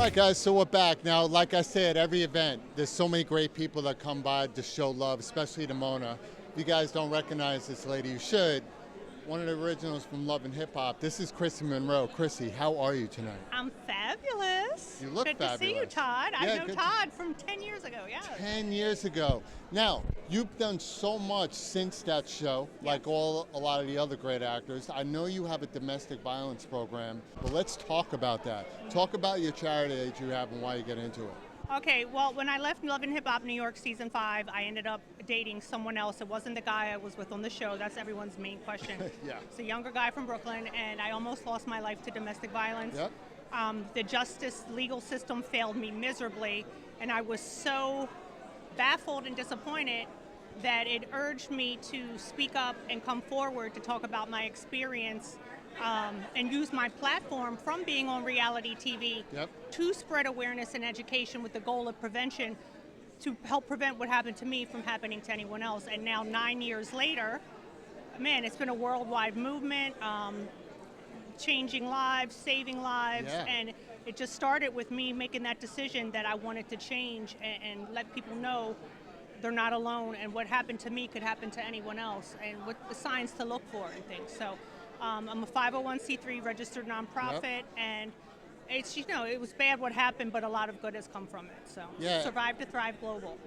right, guys, so we're back. Now, like I said, every event, there's so many great people that come by to show love, especially to Mona. If you guys don't recognize this lady, you should. One of the originals from Love and Hip Hop. This is Chrissy Monroe. Chrissy, how are you tonight? I'm fabulous. You look Good fabulous. Good to see you, Todd. Yeah, I know Todd from 10 years ago, yeah. 10 years ago. Now, you've done so much since that show, like a lot of the other great actors. I know you have a domestic violence program, but let's talk about that. Talk about your charity that you have and why you get into it. Okay, well, when I left Love and Hip Hop New York season 5, I ended up dating someone else. It wasn't the guy I was with on the show. That's everyone's main question. Yeah. It's a younger guy from Brooklyn, and I almost lost my life to domestic violence. Yep. The justice legal system failed me miserably, and I was so baffled and disappointed that it urged me to speak up and come forward to talk about my experience and use my platform from being on reality TV to spread awareness and education with the goal of prevention to help prevent what happened to me from happening to anyone else. And now 9 years later, man, it's been a worldwide movement, changing lives, saving lives, and it just started with me making that decision that I wanted to change and let people know they're not alone, and what happened to me could happen to anyone else, and what the signs to look for and things. So I'm a 501c3 registered nonprofit, and it's, it was bad what happened, but a lot of good has come from it. So Survive to Thrive Global.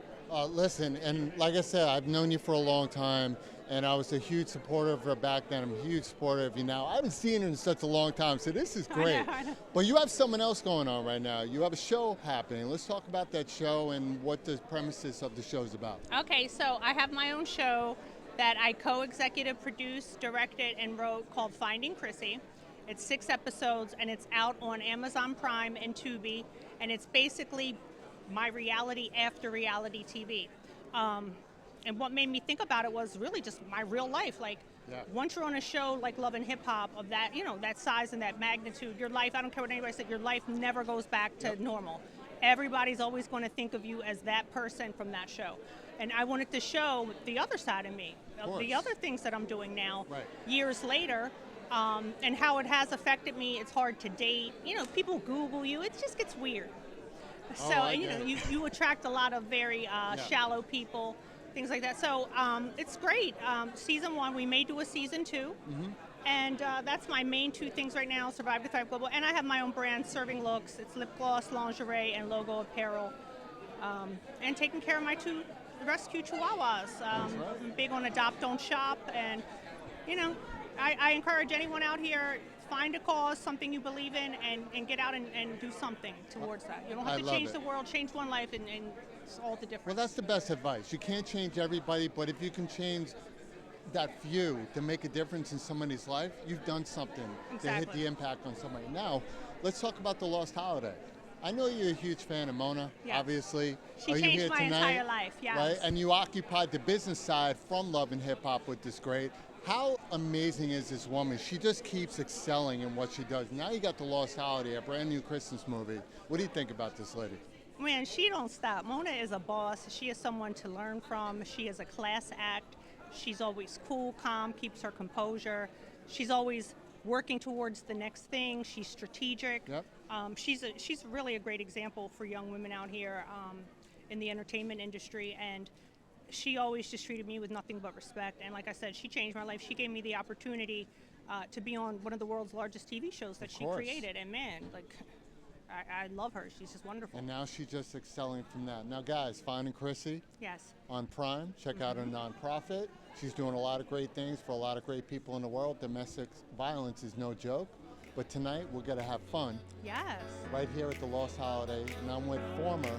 Listen, and like I said, I've known you for a long time, and I was a huge supporter of her back then. I'm a huge supporter of you now. I haven't seen her in such a long time, so this is great. I know. But you have someone else going on right now. You have a show happening. Let's talk about that show and what the premises of the show is about. Okay, so I have my own show that I co-executive produced, directed, and wrote called Finding Chrissy. It's 6 episodes, and it's out on Amazon Prime and Tubi, and it's basically my reality after reality TV. And what made me think about it was really just my real life. Like, once you're on a show like Love and Hip Hop of that, that size and that magnitude, your life, I don't care what anybody said, your life never goes back to normal. Everybody's always going to think of you as that person from that show. And I wanted to show the other side of me, the other things that I'm doing now, years later, and how it has affected me. It's hard to date. People Google you. It just gets weird. So, and, you attract a lot of very shallow people, things like that. So it's great. Season 1, we may do a season 2. And that's my main 2 things right now, Survive to Thrive Global. And I have my own brand, Serving Looks. It's lip gloss, lingerie, and logo apparel. And taking care of my 2 rescue chihuahuas. I'm big on adopt, don't shop. And, I encourage anyone out here, find a cause, something you believe in, and get out and do something towards that. You don't have to change the world, change one life, and it's all the difference. Well, that's the best advice. You can't change everybody, but if you can change that few to make a difference in somebody's life, you've done something to hit the impact on somebody. Now, let's talk about The Lost Holiday. I know you're a huge fan of Mona, obviously. She changed my entire life, right? And you occupied the business side from Love and Hip Hop, which is great. How amazing is this woman? She just keeps excelling in what she does. Now you got The Lost Holiday, a brand new Christmas movie. What do you think about this lady? Man, she don't stop. Mona is a boss. She is someone to learn from. She is a class act. She's always cool, calm, keeps her composure. She's always working towards the next thing. She's strategic. She's really a great example for young women out here in the entertainment industry, and she always just treated me with nothing but respect. And like I said, she changed my life. She gave me the opportunity to be on one of the world's largest TV shows that she created. And man, I love her. She's just wonderful. And now she's just excelling from that. Now, guys, Finding Chrissy on Prime. Check out her nonprofit. She's doing a lot of great things for a lot of great people in the world. Domestic violence is no joke. But tonight, we're going to have fun. Yes. Right here at the Lost Holiday. And I'm with former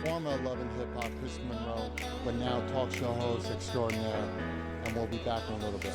Love and Hip Hop, Chrissy Monroe, but now talk show host extraordinaire. And we'll be back in a little bit.